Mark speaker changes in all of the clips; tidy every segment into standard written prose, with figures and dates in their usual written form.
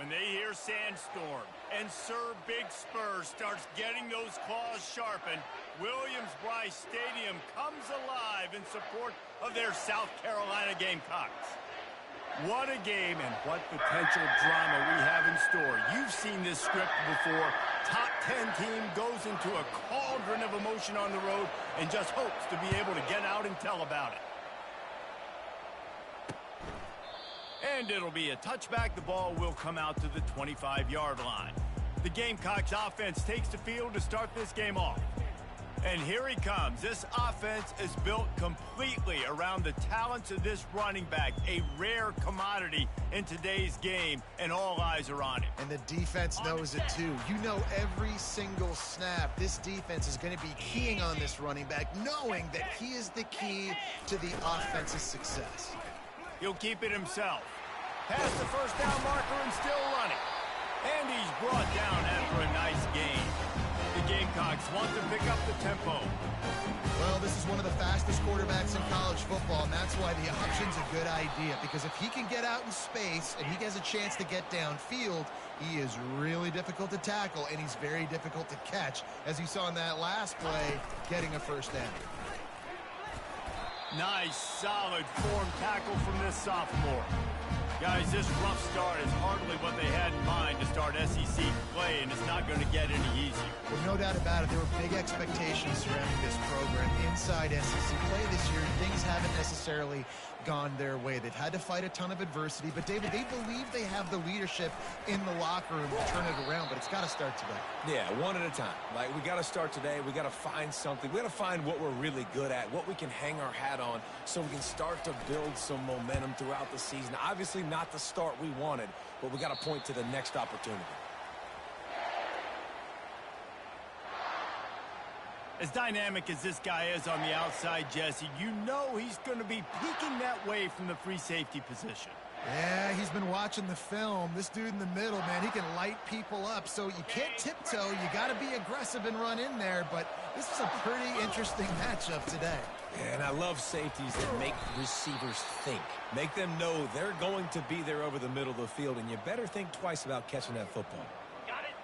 Speaker 1: When they hear sandstorm and Sir Big Spur starts getting those claws sharpened, Williams-Brice Stadium comes alive in support of their South Carolina Gamecocks. What a game and what potential drama we have in store. You've seen this script before. Top 10 team goes into a cauldron of emotion on the road and just hopes to be able to get out and tell about it. And it'll be a touchback. The ball will come out to the 25-yard line. The Gamecocks offense takes the field to start this game off. And here he comes. This offense is built completely around the talents of this running back, a rare commodity in today's game, and all eyes are on him.
Speaker 2: And the defense knows it too. You know every single snap, this defense is going to be keying on this running back, knowing that he is the key to the offense's success.
Speaker 1: He'll keep it himself. Past the first down marker and still running. And he's brought down after a nice gain. The Gamecocks want to pick up the tempo.
Speaker 2: Well, this is one of the fastest quarterbacks in college football, and that's why the option's a good idea, because if he can get out in space and he has a chance to get downfield, he is really difficult to tackle, and he's very difficult to catch, as you saw in that last play, getting a first down.
Speaker 1: Nice, solid form tackle from this sophomore. Guys, this rough start is hardly what they had in mind to start SEC play, and it's not going to get any easier.
Speaker 2: Well, no doubt about it. There were big expectations surrounding this program inside SEC play this year. Things haven't necessarily gone their way. They've had to fight a ton of adversity, but David, they believe they have the leadership in the locker room to turn it around, but it's got to start today.
Speaker 3: Yeah, one at a time. Like, we got to start today. We got to find something. We got to find what we're really good at, what we can hang our hat on, so we can start to build some momentum throughout the season. Obviously not the start we wanted, but we got to point to the next opportunity.
Speaker 1: As dynamic as this guy is on the outside, Jesse, you know he's going to be peeking that way from the free safety position.
Speaker 2: Yeah, he's been watching the film. This dude in the middle, man, he can light people up. So you can't tiptoe. You got to be aggressive and run in there. But this is a pretty interesting matchup today.
Speaker 3: And I love safeties that make receivers think. Make them know they're going to be there over the middle of the field, and you better think twice about catching that football.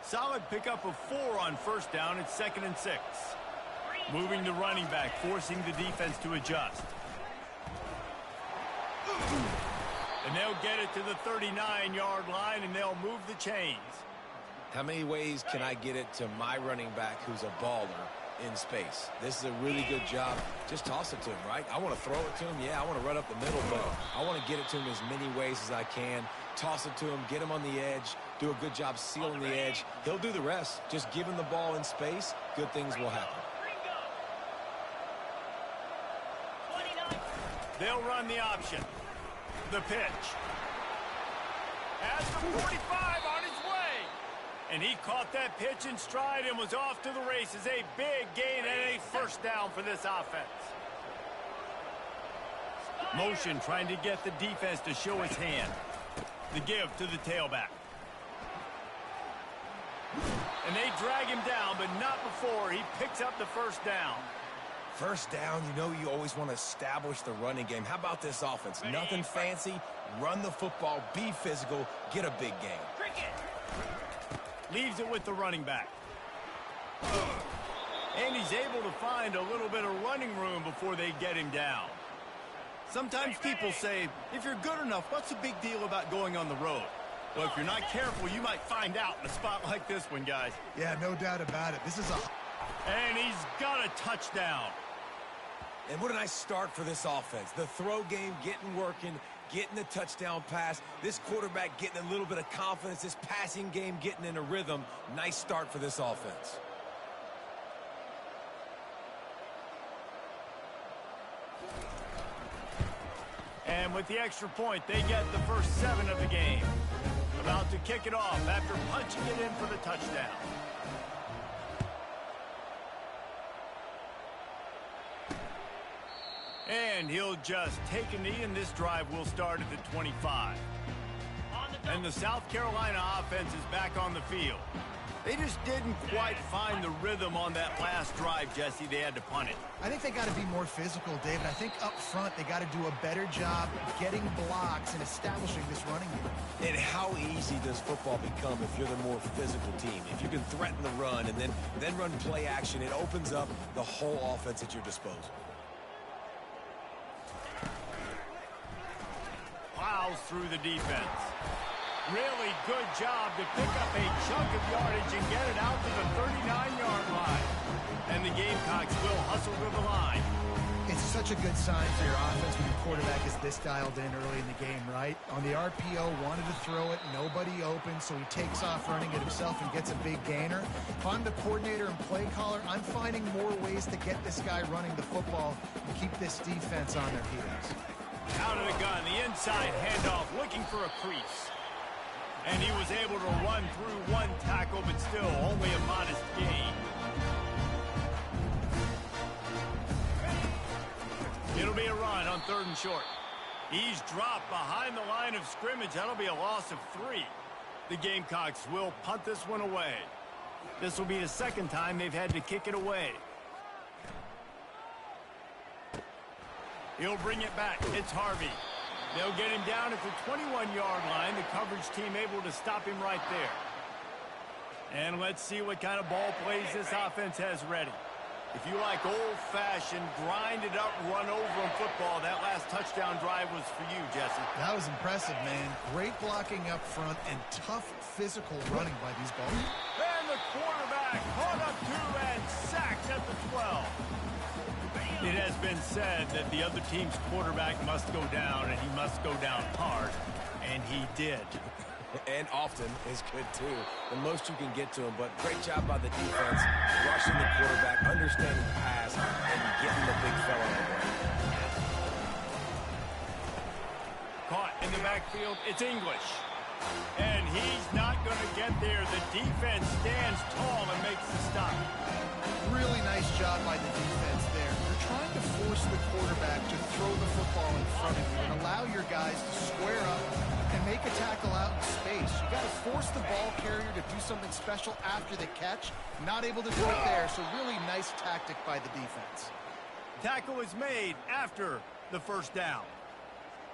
Speaker 1: Solid pickup of 4 on first down. It's 2nd and 6. Moving the running back, forcing the defense to adjust. And they'll get it to the 39-yard line, and they'll move the chains.
Speaker 3: How many ways can I get it to my running back who's a baller in space? This is a really good job. Just toss it to him, right? I want to throw it to him. Yeah, I want to run up the middle, but I want to get it to him as many ways as I can. Toss it to him, get him on the edge, do a good job sealing the edge. He'll do the rest. Just give him the ball in space, good things will happen.
Speaker 1: They'll run the option. The pitch. Has the 45 on his way. And he caught that pitch in stride and was off to the races. A big gain and a first down for this offense. Motion trying to get the defense to show his hand. The give to the tailback. And they drag him down, but not before he picks up the first down.
Speaker 3: First down, you know you always want to establish the running game. How about this offense? Nothing fancy. Run the football, be physical, get a big gain.
Speaker 1: Leaves it with the running back. And he's able to find a little bit of running room before they get him down. Sometimes people say, if you're good enough, what's the big deal about going on the road? Well, if you're not careful, you might find out in a spot like this one, guys.
Speaker 2: Yeah, no doubt about it. This is a...
Speaker 1: And he's got a touchdown.
Speaker 3: And what a nice start for this offense. The throw game getting working, getting the touchdown pass. This quarterback getting a little bit of confidence. This passing game getting in a rhythm. Nice start for this offense.
Speaker 1: And with the extra point, they get the first 7 of the game. About to kick it off after punching it in for the touchdown. And he'll just take a knee, and this drive will start at the 25. On the And the South Carolina offense is back on the field. They just didn't quite find the rhythm on that last drive, Jesse. They had to punt it.
Speaker 2: I think they got to be more physical, David. I think up front they got to do a better job getting blocks and establishing this running game.
Speaker 3: And how easy does football become if you're the more physical team? If you can threaten the run and then run play action, it opens up the whole offense at your disposal.
Speaker 1: Plows through the defense. Really good job to pick up a chunk of yardage and get it out to the 39-yard line. And the Gamecocks will hustle to the line.
Speaker 2: It's such a good sign for your offense when your quarterback is this dialed in early in the game, right? On the RPO, wanted to throw it, nobody open, so he takes off running it himself and gets a big gainer. If I'm the coordinator and play caller, I'm finding more ways to get this guy running the football and keep this defense on their heels.
Speaker 1: Out of the gun, the inside handoff, looking for a crease. And he was able to run through one tackle, but still only a modest gain. It'll be a run on 3rd and short. He's dropped behind the line of scrimmage. That'll be a loss of 3. The Gamecocks will punt this one away. This will be the second time they've had to kick it away. He'll bring it back. It's Harvey. They'll get him down at the 21-yard line. The coverage team able to stop him right there. And let's see what kind of ball plays this offense has ready. If you like old-fashioned, grind-it-up, run-over football, that last touchdown drive was for you, Jesse.
Speaker 2: That was impressive, man. Great blocking up front and tough physical running by these balls.
Speaker 1: And the quarterback caught up 2 and sacked at the 12. It has been said that the other team's quarterback must go down, and he must go down hard, and he did.
Speaker 3: And often is good, too. The most you can get to him, but great job by the defense, rushing the quarterback, understanding the pass, and getting the big fella on the way.
Speaker 1: Caught in the backfield, it's English. And he's not going to get there. The defense stands tall and makes the stop.
Speaker 2: Really nice job by the defense there. You're trying to force the quarterback to throw the football in front of you and allow your guys to square up and make a tackle out in space. You got to force the ball carrier to do something special after the catch. Not able to do it there, so really nice tactic by the defense.
Speaker 1: Tackle is made after the first down.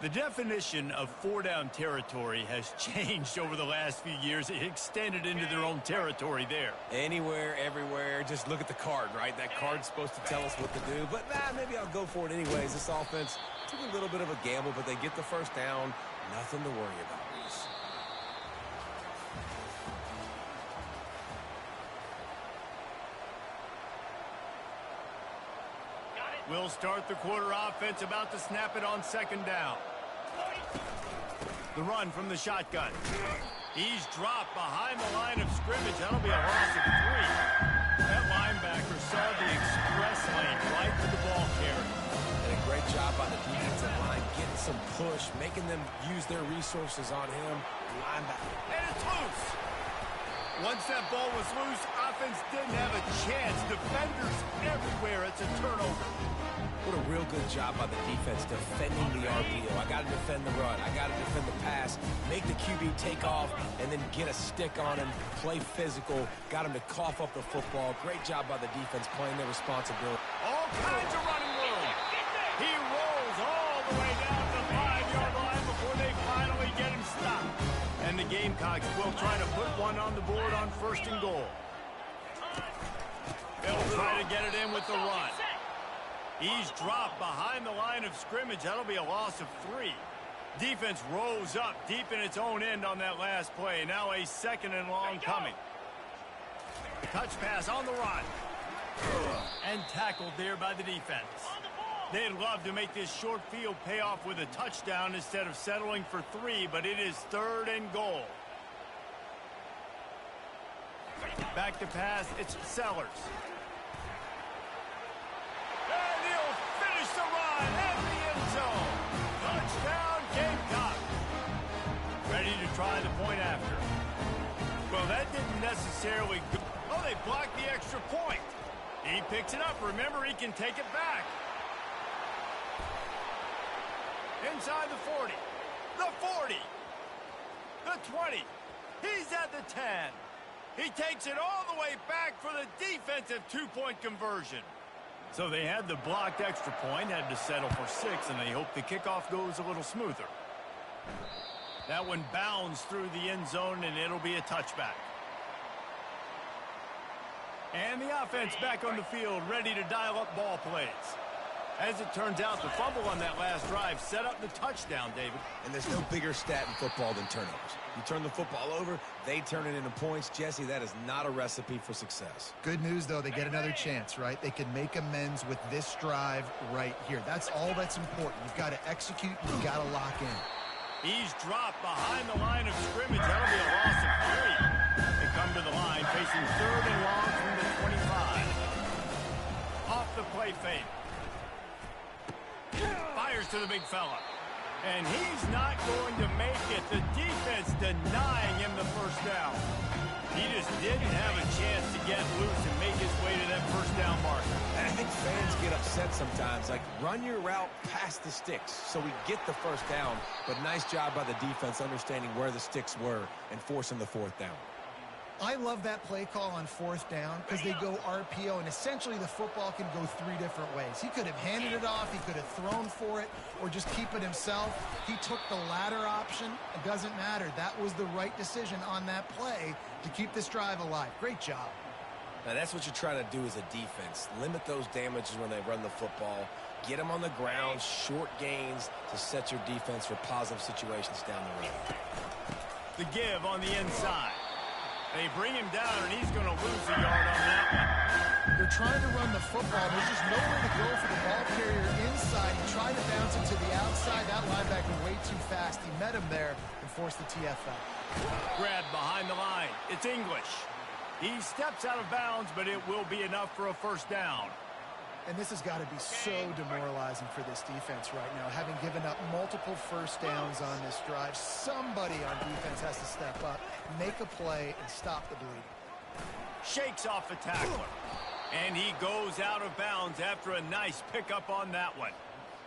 Speaker 1: The definition of 4-down territory has changed over the last few years. It extended into their own territory there.
Speaker 3: Anywhere, everywhere, just look at the card, right? That card's supposed to tell us what to do, but maybe I'll go for it anyways. This offense took a little bit of a gamble, but they get the first down. Nothing to worry about, Reese.
Speaker 1: We'll start the quarter offense, about to snap it on 2nd down. The run from the shotgun. He's dropped behind the line of scrimmage. That'll be a loss of 3. That linebacker saw the express lane right to the ball carrier.
Speaker 3: And a great job by the defensive line, getting some push, making them use their resources on him. Linebacker.
Speaker 1: And it's loose. Once that ball was loose, offense didn't have a chance. Defenders everywhere. It's a turnover.
Speaker 3: What a real good job by the defense defending the RPO. I got to defend the run. I got to defend the pass. Make the QB take off and then get a stick on him. Play physical. Got him to cough up the football. Great job by the defense playing their responsibility.
Speaker 1: All kinds of running room. He rolls all the way down to the 5-yard line before they finally get him stopped. And the Gamecocks will try to put one on the board on 1st and goal. They'll try to get it in with the run. He's dropped behind the line of scrimmage. That'll be a loss of 3. Defense rose up deep in its own end on that last play. Now a 2nd and long coming. Touch pass on the run. And tackled there by the defense. They'd love to make this short field pay off with a touchdown instead of settling for 3, but it is 3rd and goal. Back to pass, it's Sellers. And he'll finish the run at the end zone. Touchdown, Gamecock. Ready to try the point after. Well, that didn't necessarily go. Oh, they blocked the extra point. He picks it up. Remember, he can take it back. Inside the 40. The 40. The 20. He's at the 10. He takes it all the way back for the defensive two-point conversion. So they had the blocked extra point, had to settle for 6, and they hope the kickoff goes a little smoother. That one bounds through the end zone, and it'll be a touchback. And the offense back on the field, ready to dial up ball plays. As it turns out, the fumble on that last drive set up the touchdown, David.
Speaker 3: And there's no bigger stat in football than turnovers. You turn the football over, they turn it into points. Jesse, that is not a recipe for success.
Speaker 2: Good news, though, they get another chance, right? They can make amends with this drive right here. That's all that's important. You've got to execute, you've got to lock in.
Speaker 1: He's dropped behind the line of scrimmage. That'll be a loss of 3. They come to the line, facing 3rd and long from the 25. Off the play fake. Fires to the big fella. And he's not going to make it. The defense denying him the first down. He just didn't have a chance to get loose and make his way to that first down marker.
Speaker 3: And I think fans get upset sometimes. Like, run your route past the sticks so we get the first down. But nice job by the defense understanding where the sticks were and forcing the 4th down.
Speaker 2: I love that play call on 4th down because they go RPO, and essentially the football can go 3 different ways. He could have handed it off, he could have thrown for it, or just keep it himself. He took the latter option. It doesn't matter. That was the right decision on that play to keep this drive alive. Great job.
Speaker 3: Now, that's what you're trying to do as a defense. Limit those damages when they run the football. Get them on the ground, short gains to set your defense for positive situations down the road.
Speaker 1: The give on the inside. They bring him down, and he's going to lose a yard on that one.
Speaker 2: They're trying to run the football. There's just nowhere to go for the ball carrier inside. He tried to bounce it to the outside. That linebacker way too fast. He met him there and forced the TFL.
Speaker 1: Grabbed behind the line. It's English. He steps out of bounds, but it will be enough for a first down.
Speaker 2: And this has got to be so demoralizing for this defense right now. Having given up multiple first downs on this drive, somebody on defense has to step up, make a play, and stop the bleeding.
Speaker 1: Shakes off the tackler. And he goes out of bounds after a nice pickup on that one.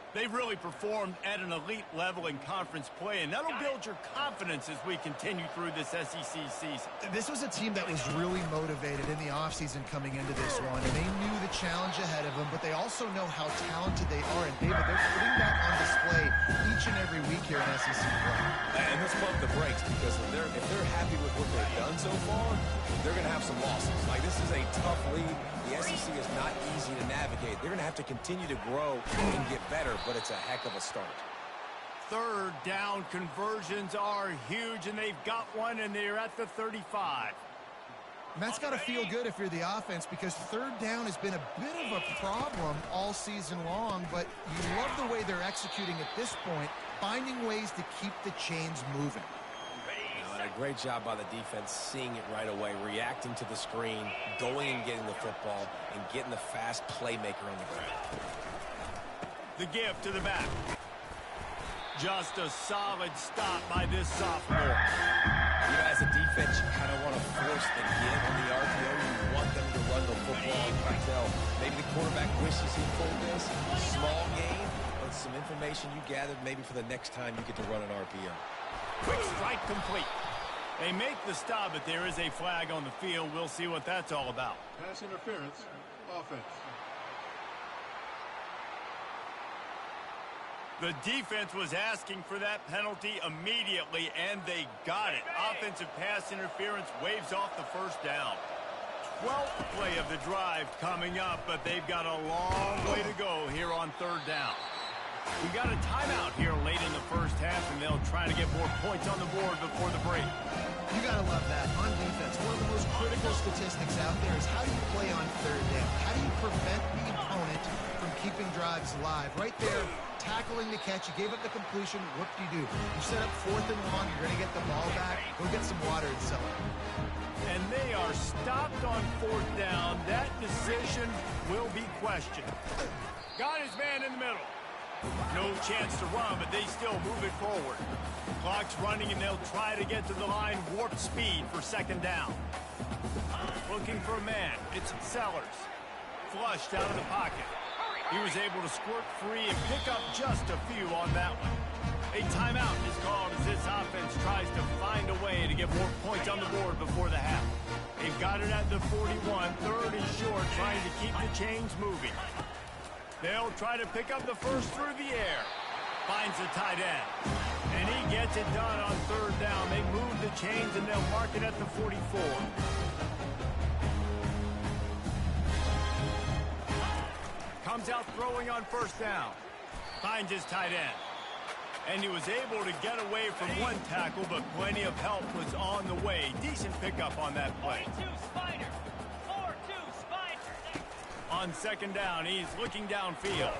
Speaker 1: They've really performed at an elite level in conference play, and that'll build your confidence as we continue through this SEC season.
Speaker 2: This was a team that was really motivated in the offseason coming into this one, and they knew the challenge ahead of them, but they also know how talented they are. And, David, they're putting that on display each and every week here in SEC play.
Speaker 3: And let's pump the brakes, because if they're happy with what they've done so far, they're going to have some losses. Like, this is a tough league. The SEC is not easy to navigate. They're going to have to continue to grow and get better, but it's a heck of a start.
Speaker 1: 3rd down conversions are huge, and they've got one, and they're at the 35.
Speaker 2: And that's got to feel good if you're the offense, because 3rd down has been a bit of a problem all season long, but you love the way they're executing at this point, finding ways to keep the chains moving.
Speaker 3: A great job by the defense, seeing it right away, reacting to the screen, going and getting the football, and getting the fast playmaker on the ground.
Speaker 1: The give to the back. Just a solid stop by this sophomore.
Speaker 3: You know, as a defense, you kind of want to force the give on the RPO. You want them to run the football. You can tell maybe the quarterback wishes he pulled this. Small gain, but some information you gathered maybe for the next time you get to run an RPO.
Speaker 1: Quick strike complete. They make the stop, but there is a flag on the field. We'll see what that's all about.
Speaker 4: Pass interference, offense.
Speaker 1: The defense was asking for that penalty immediately, and they got it. Offensive pass interference waves off the first down. 12th play of the drive coming up, but they've got a long way to go here on 3rd down. We got a timeout here late in the first half, and they'll try to get more points on the board before the break.
Speaker 2: You got to love that. On defense, one of the most critical statistics out there is how do you play on 3rd down? How do you prevent the opponent from keeping drives alive? Right there, tackling the catch. You gave up the completion. What do? You set up 4th and long. You're going to get the ball back. Go get some water and sell it.
Speaker 1: And they are stopped on 4th down. That decision will be questioned. Got his man in the middle. No chance to run, but they still move it forward. Clock's running, and they'll try to get to the line. Warp speed for 2nd down. Looking for a man. It's Sellers. Flushed out of the pocket. He was able to squirt free and pick up just a few on that one. A timeout is called as this offense tries to find a way to get more points on the board before the half. They've got it at the 41, third and short, trying to keep the chains moving. They'll try to pick up the first through the air. Finds the tight end. And he gets it done on third down. They move the chains and they'll mark it at the 44. Comes out throwing on first down. Finds his tight end. And he was able to get away from one tackle, but plenty of help was on the way. Decent pickup on that play.
Speaker 5: 4-2 Spider.
Speaker 1: On second down, he's looking downfield.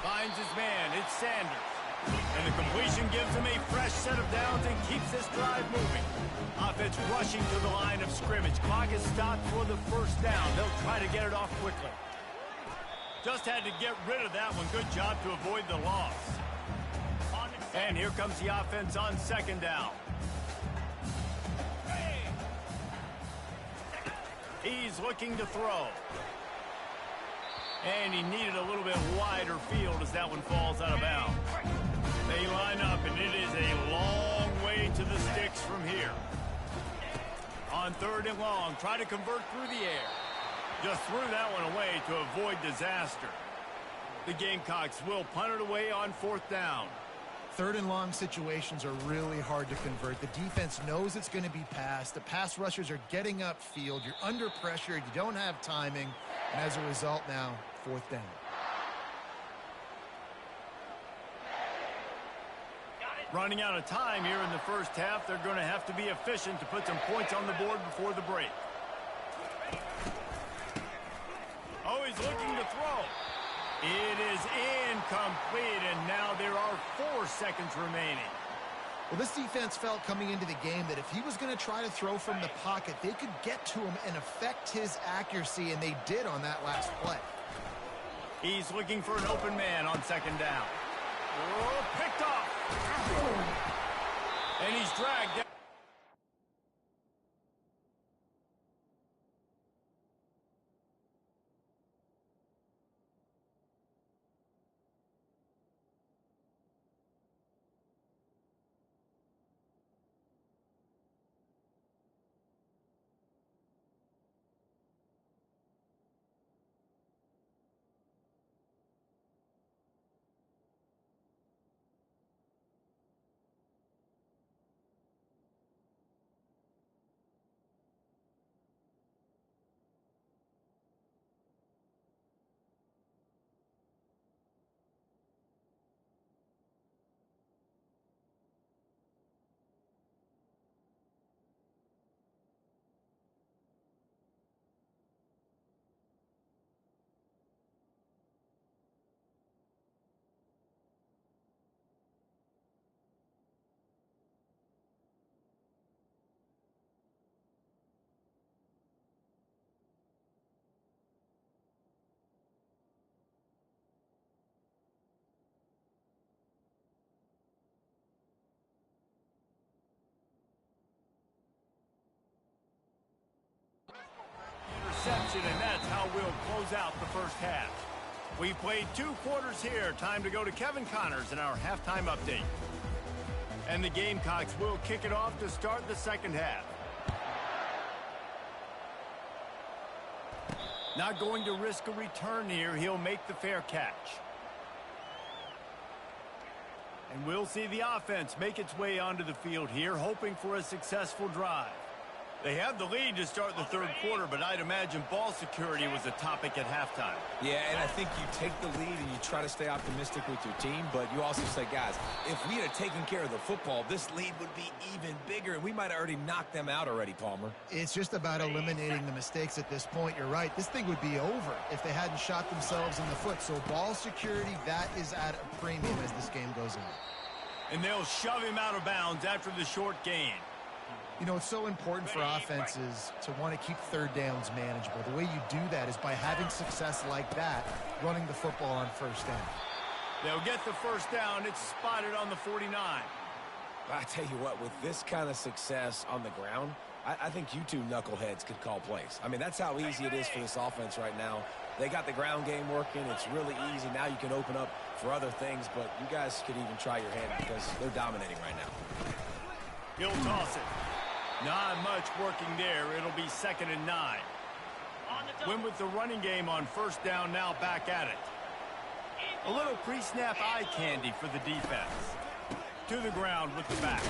Speaker 1: Finds his man. It's Sanders. And the completion gives him a fresh set of downs and keeps this drive moving. Offense rushing to the line of scrimmage. Clock is stopped for the first down. They'll try to get it off quickly. Just had to get rid of that one. Good job to avoid the loss. And here comes the offense on second down. He's looking to throw. And he needed a little bit wider field as that one falls out of bounds. They line up, and it is a long way to the sticks from here. On third and long, try to convert through the air. Just threw that one away to avoid disaster. The Gamecocks will punt it away on fourth down.
Speaker 2: Third and long situations are really hard to convert. The defense knows it's going to be passed. The pass rushers are getting upfield. You're under pressure. You don't have timing. And as a result now, fourth down.
Speaker 1: Running out of time here in the first half. They're going to have to be efficient to put some points on the board before the break. Oh, he's looking to throw. It is incomplete, and now there are 4 seconds remaining.
Speaker 2: Well, this defense felt coming into the game that if he was going to try to throw from the pocket, they could get to him and affect his accuracy, and they did on that last play.
Speaker 1: He's looking for an open man on second down. Oh, picked off. And he's dragged down. Interception, and that's how we'll close out the first half. We played 2 quarters here. Time to go to Kevin Connors in our halftime update. And the Gamecocks will kick it off to start the second half. Not going to risk a return here. He'll make the fair catch. And we'll see the offense make its way onto the field here, hoping for a successful drive. They have the lead to start the third quarter, but I'd imagine ball security was a topic at halftime.
Speaker 3: Yeah, and I think you take the lead and you try to stay optimistic with your team, but you also say, guys, if we had taken care of the football, this lead would be even bigger, and we might have already knocked them out already, Palmer.
Speaker 2: It's just about eliminating the mistakes at this point. You're right. This thing would be over if they hadn't shot themselves in the foot. So ball security, that is at a premium as this game goes on.
Speaker 1: And they'll shove him out of bounds after the short gain.
Speaker 2: You know, it's so important for offenses to want to keep third downs manageable. The way you do that is by having success like that, running the football on first down.
Speaker 1: They'll get the first down. It's spotted on the 49.
Speaker 3: I tell you what, with this kind of success on the ground, I think you two knuckleheads could call plays. I mean, that's how easy it is for this offense right now. They got the ground game working. It's really easy. Now you can open up for other things, but you guys could even try your hand because they're dominating right now.
Speaker 1: He'll toss it. Not much working there. It'll be 2nd and 9. Win with the running game on 1st down, now back at it. A little pre-snap eye candy for the defense. To the ground with the back.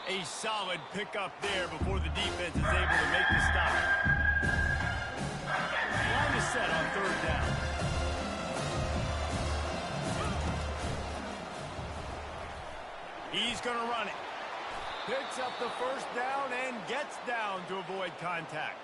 Speaker 1: A solid pickup there before the defense is able to make the stop. Line is set on 3rd down. He's going to run it. Picks up the 1st down and gets down to avoid contact.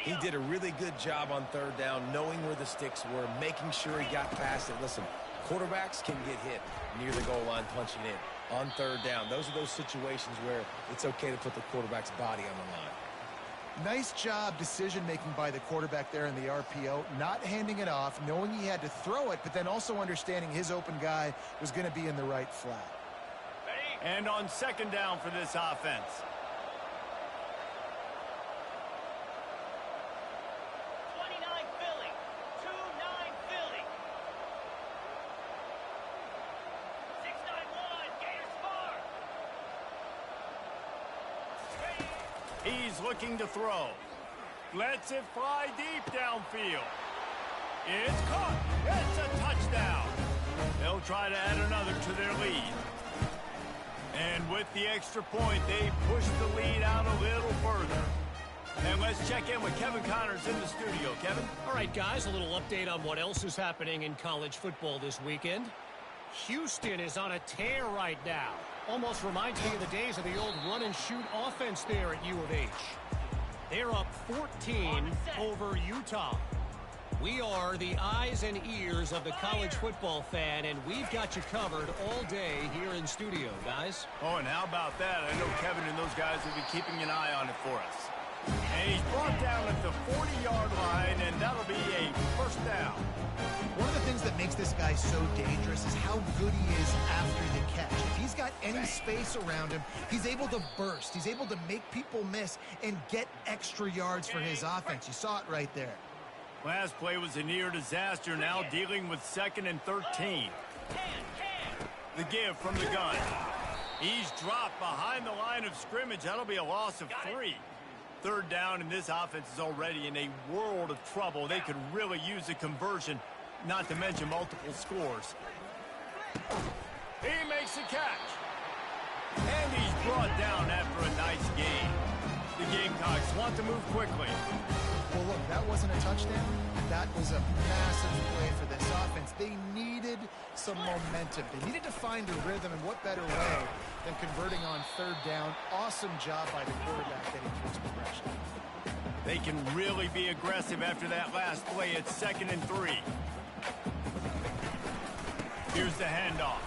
Speaker 3: He did a really good job on 3rd down, knowing where the sticks were, making sure he got past it. Listen, quarterbacks can get hit near the goal line punching in on 3rd down. Those are those situations where it's okay to put the quarterback's body on the line.
Speaker 2: Nice job decision-making by the quarterback there in the RPO, not handing it off, knowing he had to throw it, but then also understanding his open guy was going to be in the right flat.
Speaker 1: And on 2nd down for this offense.
Speaker 5: 29 Philly. 2-9 Philly. 6-9-1. Gators far.
Speaker 1: He's looking to throw. Lets it fly deep downfield. It's caught. It's a touchdown. They'll try to add another to their lead. And with the extra point, they push the lead out a little further. And let's check in with Kevin Connors in the studio. Kevin?
Speaker 6: All right, guys, a little update on what else is happening in college football this weekend. Houston is on a tear right now. Almost reminds me of the days of the old run-and-shoot offense there at U of H. They're up 14 over Utah. We are the eyes and ears of the college football fan, and we've got you covered all day here in studio, guys.
Speaker 1: Oh, and how about that? I know Kevin and those guys will be keeping an eye on it for us. And he's brought down at the 40-yard line, and that'll be a 1st down.
Speaker 2: One of the things that makes this guy so dangerous is how good he is after the catch. If he's got any space around him, he's able to burst. He's able to make people miss and get extra yards for his offense. You saw it right there.
Speaker 1: Last play was a near disaster, now dealing with 2nd and 13. The give from the gun. He's dropped behind the line of scrimmage. That'll be a loss of 3. 3rd down, and this offense is already in a world of trouble. They could really use a conversion, not to mention multiple scores. He makes the catch. And he's brought down after a nice game. The Gamecocks want to move quickly.
Speaker 2: Well, look, that wasn't a touchdown. That was a massive play for this offense. They needed some momentum. They needed to find a rhythm, and what better way than converting on 3rd down. Awesome job by the quarterback getting through his progression.
Speaker 1: They can really be aggressive after that last play. It's 2nd and 3. Here's the handoff.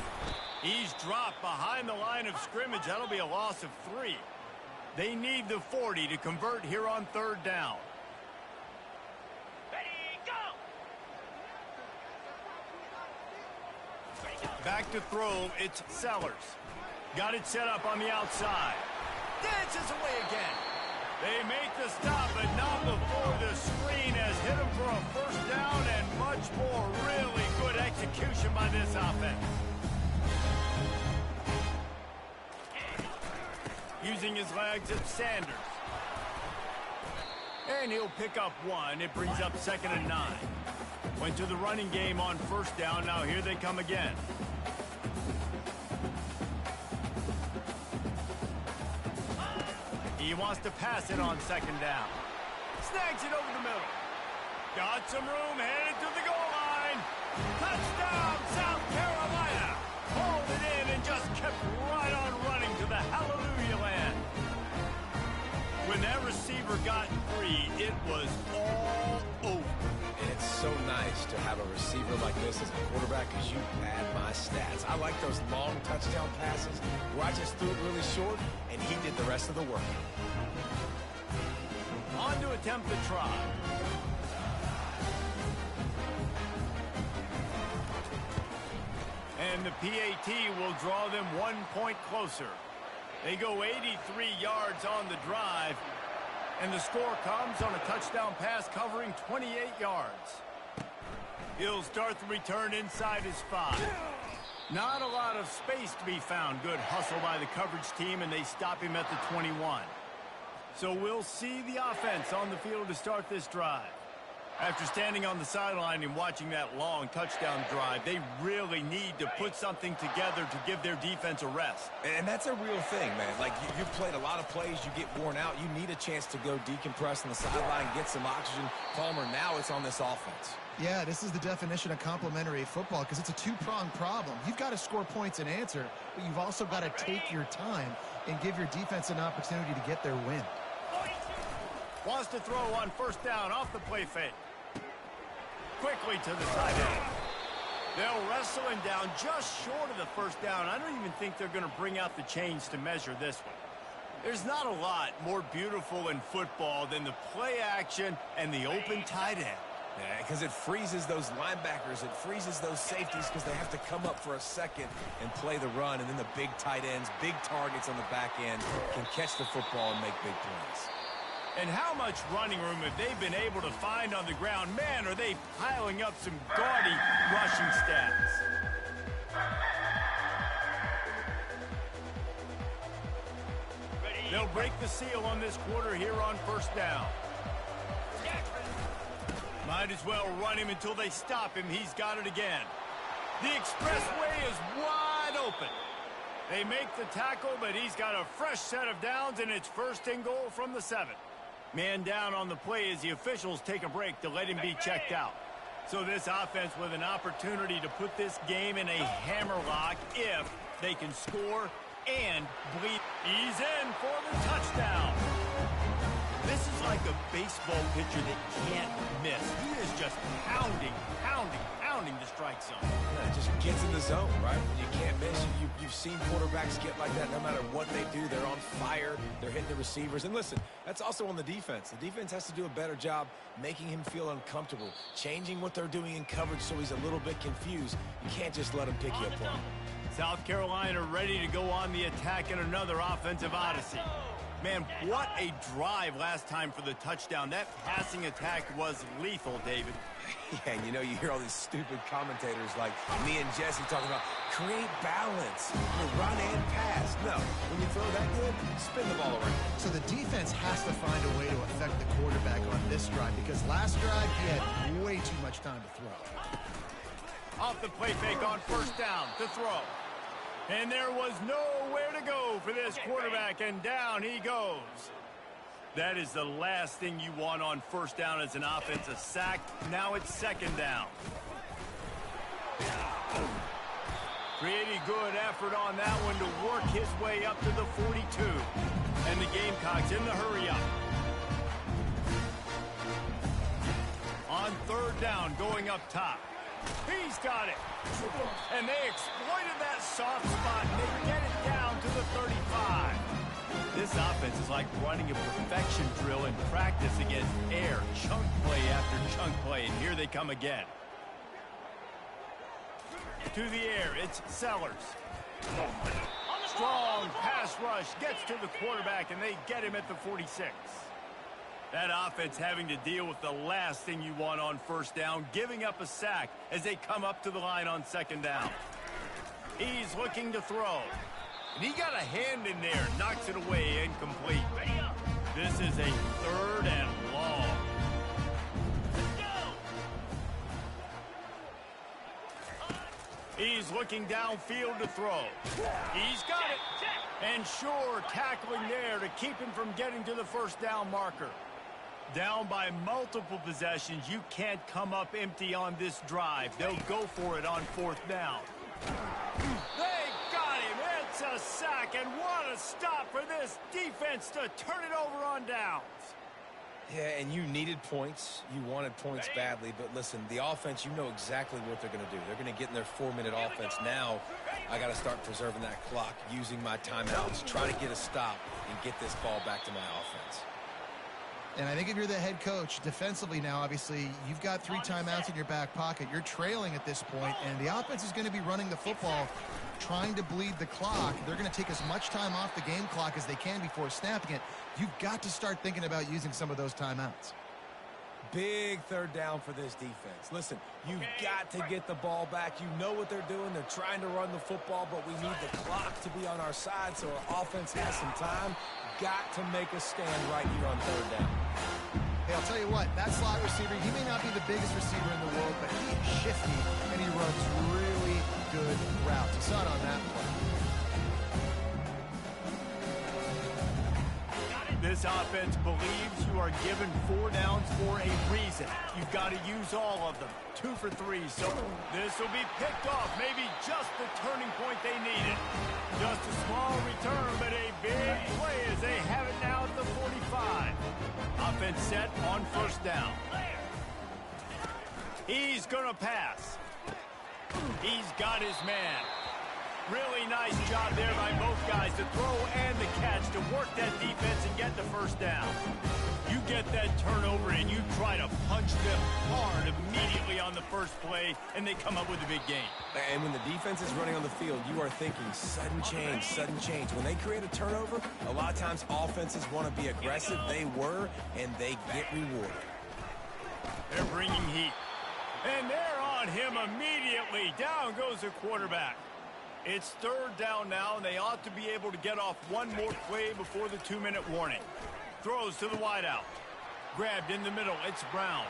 Speaker 1: He's dropped behind the line of scrimmage. That'll be a loss of 3. They need the 40 to convert here on 3rd down. Back to throw, it's Sellers. Got it set up on the outside. Dances away again. They make the stop, but not before the screen has hit him for a 1st down and much more. Really good execution by this offense. Using his legs, it's Sanders. And he'll pick up 1. It brings up 2nd and 9. Went to the running game on 1st down. Now here they come again. He wants to pass it on 2nd down. Snags it over the middle. Got some room, headed to the goal line. Touchdown, South Carolina. Hauled it in and just kept right on running to the hallelujah land. When that receiver got free, it was all over.
Speaker 3: And it's so nice to have a receiver like this as a quarterback because you pad my stats. I like those long touchdown passes where I just threw it really short and he did the rest of the work.
Speaker 1: On to attempt the try. And the PAT will draw them 1 point closer. They go 83 yards on the drive, and the score comes on a touchdown pass covering 28 yards. He'll start the return inside his 5. Not a lot of space to be found. Good hustle by the coverage team, and they stop him at the 21. So we'll see the offense on the field to start this drive. After standing on the sideline and watching that long touchdown drive, they really need to put something together to give their defense a rest.
Speaker 3: And that's a real thing, man. Like, you've played a lot of plays, you get worn out. You need a chance to go decompress on the sideline, get some oxygen. Palmer, now it's on this offense.
Speaker 2: Yeah, this is the definition of complementary football because it's a two-pronged problem. You've got to score points and answer, but you've also got to take your time and give your defense an opportunity to get their win.
Speaker 1: Wants to throw on first down off the play fake. Quickly to the tight end. They'll wrestle him down just short of the first down. I don't even think they're going to bring out the chains to measure this one. There's not a lot more beautiful in football than the play action and the open tight end.
Speaker 3: Yeah, because it freezes those linebackers. It freezes those safeties because they have to come up for a second and play the run. And then the big tight ends, big targets on the back end can catch the football and make big plays.
Speaker 1: And how much running room have they been able to find on the ground? Man, are they piling up some gaudy rushing stats. They'll break the seal on this quarter here on first down. Might as well run him until they stop him. He's got it again. The expressway is wide open. They make the tackle, but he's got a fresh set of downs, and it's first and goal from the 7. Man down on the play as the officials take a break to let him be checked out. So this offense with an opportunity to put this game in a hammerlock if they can score and bleed. He's in for the touchdown. This is like a baseball pitcher that can't miss. He is just pounding the strike zone.
Speaker 3: Yeah, it just gets in the zone, right? You can't miss. You've seen quarterbacks get like that no matter what they do. They're on fire. They're hitting the receivers. And listen, that's also on the defense. The defense has to do a better job making him feel uncomfortable, changing what they're doing in coverage so he's a little bit confused. You can't just let him pick you apart.
Speaker 1: South Carolina ready to go on the attack in another offensive odyssey. Man, what a drive last time for the touchdown. That passing attack was lethal, David.
Speaker 3: Yeah, and you hear all these stupid commentators like me and Jesse talking about create balance, run and pass. No, when you throw that good, spin the ball around.
Speaker 2: So the defense has to find a way to affect the quarterback on this drive because last drive he had way too much time to throw.
Speaker 1: Off the play fake on first down to throw. And there was nowhere to go for this quarterback, and down he goes. That is the last thing you want on first down as an offense, a sack. Now it's second down. Pretty good effort on that one to work his way up to the 42. And the Gamecocks in the hurry up. On third down, going up top. He's got it. And they exploited that soft spot. They get it down to the 35. This offense is like running a perfection drill in practice against air. Chunk play after chunk play. And here they come again. To the air, it's Sellers. Strong pass rush gets to the quarterback, and they get him at the 46. That offense having to deal with the last thing you want on first down, giving up a sack as they come up to the line on second down. He's looking to throw. And he got a hand in there, knocks it away, incomplete. This is a third and long. He's looking downfield to throw. He's got it. And sure, tackling there to keep him from getting to the first down marker. Down by multiple possessions, you can't come up empty on this drive. They'll go for it on fourth down. They got him. It's a sack, and what a stop for this defense to turn it over on downs.
Speaker 3: Yeah, and you needed points. You wanted points badly. But listen, the offense, you know exactly what they're going to do. They're going to get in their 4-minute offense. Now, I got to start preserving that clock, using my timeouts, try to get a stop, and get this ball back to my offense.
Speaker 2: And I think if you're the head coach, defensively now, obviously, you've got 3 timeouts in your back pocket. You're trailing at this point, and the offense is going to be running the football, trying to bleed the clock. They're going to take as much time off the game clock as they can before snapping it. You've got to start thinking about using some of those timeouts.
Speaker 3: Big third down for this defense. Listen, you've got to get the ball back. You know what they're doing. They're trying to run the football, but we need the clock to be on our side so our offense has some time. Got to make a stand right here on third down.
Speaker 2: Hey, I'll tell you what, that slot receiver, he may not be the biggest receiver in the world, but he is shifty, and he runs really good routes. You saw it on that play.
Speaker 1: This offense believes you are given 4 downs for a reason. You've got to use all of them. 2 for 3, so this will be picked off. Maybe just the turning point they needed. Just a small return, but a big play as they have it now at the 45. Offense set on first down. He's going to pass. He's got his man. Really nice job there by both guys to throw and the catch to work that defense and get the first down. You get that turnover and you try to punch them hard immediately on the first play, and they come up with a big gain.
Speaker 3: And when the defense is running on the field, you are thinking sudden change, sudden change. When they create a turnover, a lot of times offenses want to be aggressive. They were, and they get rewarded.
Speaker 1: They're bringing heat. And they're on him immediately. Down goes the quarterback. It's third down now, and they ought to be able to get off one more play before the 2-minute warning. Throws to the wideout. Grabbed in the middle. It's Brown.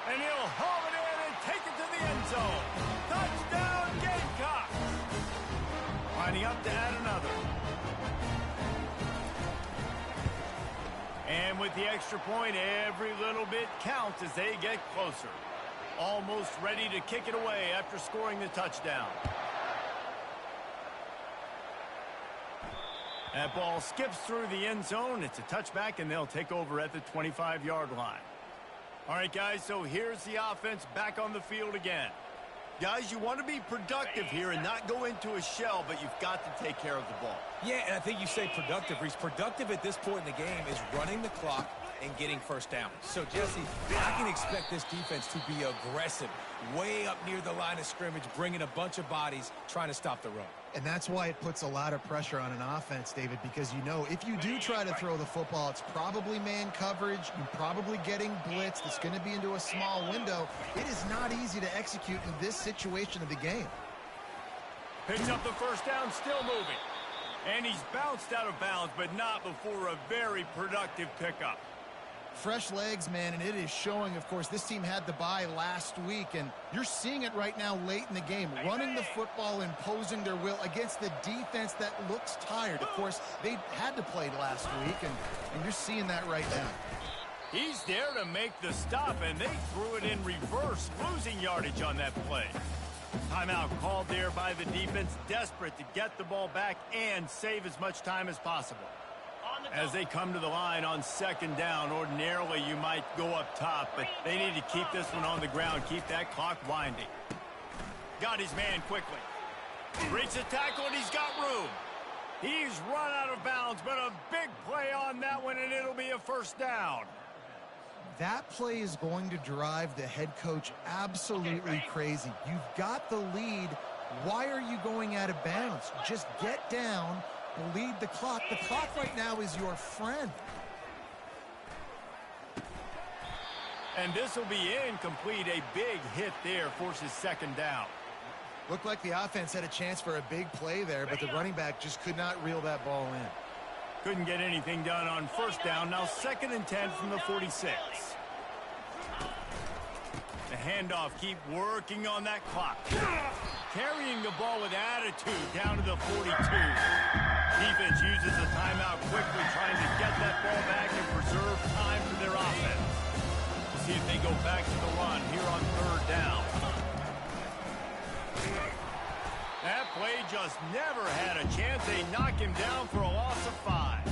Speaker 1: And he'll haul it in and take it to the end zone. Touchdown, Gamecocks! Lining up to add another. And with the extra point, every little bit counts as they get closer. Almost ready to kick it away after scoring the touchdown. That ball skips through the end zone. It's a touchback, and they'll take over at the 25-yard line. All right, guys, so here's the offense back on the field again. Guys, you want to be productive here and not go into a shell, but you've got to take care of the ball.
Speaker 3: Yeah, and I think you say productive, Reese. Productive at this point in the game is running the clock and getting first down. So, Jesse, I can expect this defense to be aggressive, way up near the line of scrimmage, bringing a bunch of bodies, trying to stop the run.
Speaker 2: And that's why it puts a lot of pressure on an offense, David, because you know if you do try to throw the football, it's probably man coverage. You're probably getting blitzed. It's going to be into a small window. It is not easy to execute in this situation of the game.
Speaker 1: Picks up the first down, still moving. And he's bounced out of bounds, but not before a very productive pickup.
Speaker 2: Fresh legs, man, and it is showing. Of course, this team had the bye last week, and you're seeing it right now late in the game. Running the football, imposing their will against the defense that looks tired. Of course, they had to play last week, and you're seeing that right now.
Speaker 1: He's there to make the stop, and they threw it in reverse, losing yardage on that play. Timeout called there by the defense, desperate to get the ball back and save as much time as possible. As they come to the line on second down, ordinarily you might go up top, but they need to keep this one on the ground, keep that clock winding. Got his man quickly. Breaks the tackle, and he's got room. He's run out of bounds, but a big play on that one, and it'll be a first down.
Speaker 2: That play is going to drive the head coach absolutely crazy. You've got the lead. Why are you going out of bounds? Just get down. Lead the clock. The clock right now is your friend.
Speaker 1: And this will be incomplete. A big hit there forces second down.
Speaker 2: Looked like the offense had a chance for a big play there, but the running back just could not reel that ball in.
Speaker 1: Couldn't get anything done on first down. Now 2nd and 10 from the 46. The handoff, keep working on that clock. Carrying the ball with attitude down to the 42. Defense uses a timeout quickly, trying to get that ball back and preserve time for their offense. We'll see if they go back to the run here on third down. That play just never had a chance. They knock him down for a loss of 5.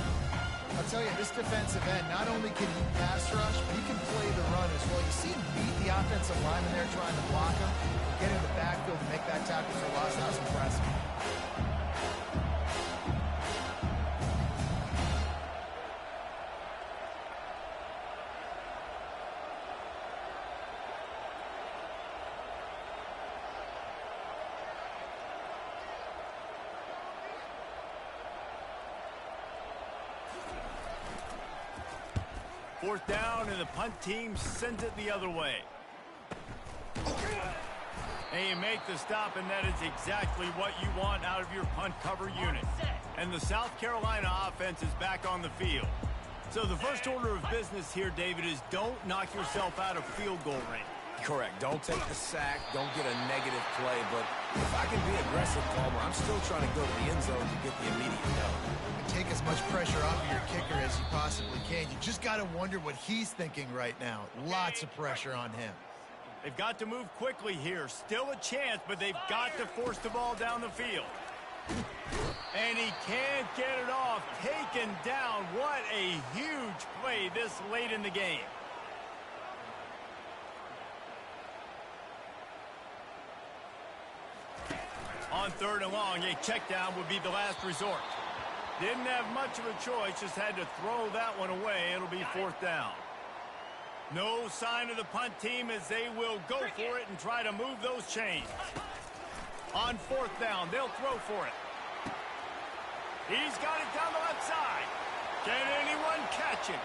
Speaker 2: I'll tell you, this defensive end, not only can he pass rush, but he can play the run as well. You see him beat the offensive lineman there trying to block him, get in the backfield and make that tackle for loss. That was impressive.
Speaker 1: Fourth down, and the punt team sends it the other way. And you make the stop, and that is exactly what you want out of your punt cover unit. And the South Carolina offense is back on the field. So the first order of business here, David, is don't knock yourself out of field goal range.
Speaker 3: Correct. Don't take the sack. Don't get a negative play. But if I can be aggressive, Palmer, I'm still trying to go to the end zone to get the immediate no.
Speaker 2: Take as much pressure off of your kicker as you possibly can. You just got to wonder what he's thinking right now. Lots of pressure on him.
Speaker 1: They've got to move quickly here. Still a chance, but they've got to force the ball down the field. And he can't get it off. Taken down. What a huge play this late in the game. On third and long, a check down would be the last resort. Didn't have much of a choice, just had to throw that one away. It'll be fourth down. No sign of the punt team as they will go for it and try to move those chains. On fourth down, they'll throw for it. He's got it down the left side. Can anyone catch it?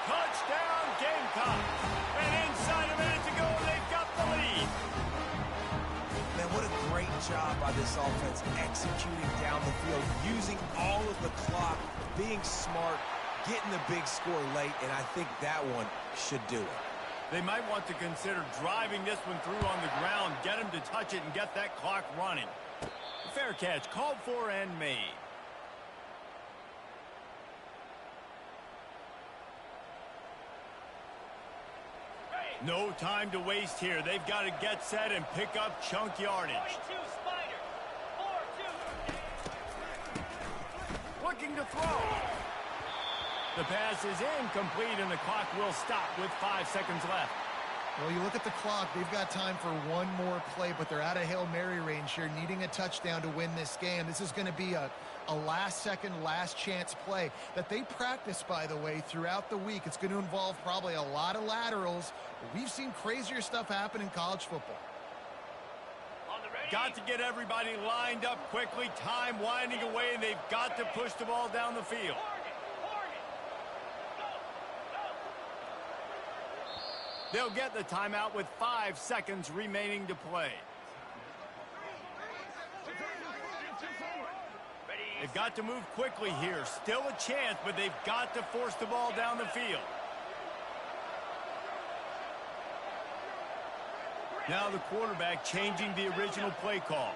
Speaker 1: Touchdown, Gamecocks. And inside a minute to go, they've got the lead.
Speaker 3: Man, what a great job by this offense executing down the field, using all of the clock, being smart, getting the big score late, and I think that one should do it.
Speaker 1: They might want to consider driving this one through on the ground, get him to touch it and get that clock running. Fair catch, called for and made. No time to waste here. They've got to get set and pick up chunk yardage. Looking to throw. The pass is incomplete, and the clock will stop with 5 seconds left.
Speaker 2: Well, you look at the clock, they've got time for one more play, but they're out of Hail Mary range here, needing a touchdown to win this game. This is going to be a last-second, last-chance play that they practice, by the way, throughout the week. It's going to involve probably a lot of laterals. We've seen crazier stuff happen in college football.
Speaker 1: Got to get everybody lined up quickly, time winding away, and they've got to push the ball down the field. They'll get the timeout with 5 seconds remaining to play. They've got to move quickly here. Still a chance, but they've got to force the ball down the field. Now the quarterback changing the original play call.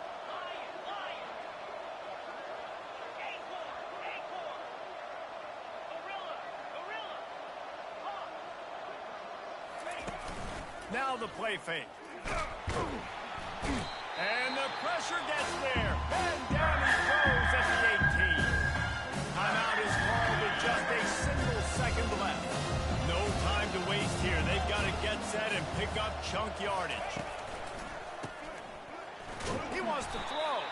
Speaker 1: Now the play fake. And the pressure gets there. And down he goes at the 18. Timeout is called with just a single second left. No time to waste here. They've got to get set and pick up chunk yardage. He wants to throw.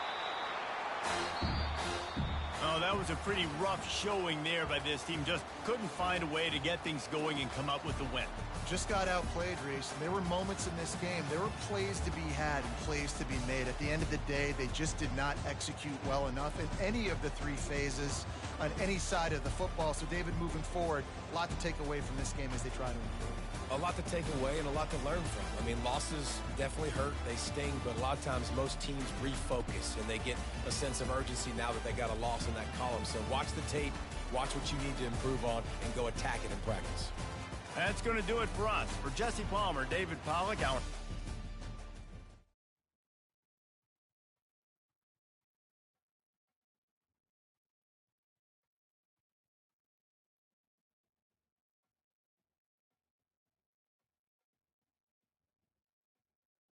Speaker 1: Oh, that was a pretty rough showing there by this team. Just couldn't find a way to get things going and come up with the win.
Speaker 2: Just got outplayed, Reese. And there were moments in this game. There were plays to be had and plays to be made. At the end of the day, they just did not execute well enough in any of the three phases on any side of the football. So, David, moving forward, a lot to take away from this game as they try to improve.
Speaker 3: A lot to take away and a lot to learn from. I mean, losses definitely hurt. They sting, but a lot of times most teams refocus and they get a sense of urgency now that they got a loss in that column. So watch the tape, watch what you need to improve on, and go attack it in practice.
Speaker 1: That's going to do it for us. For Jesse Palmer, David Pollack, our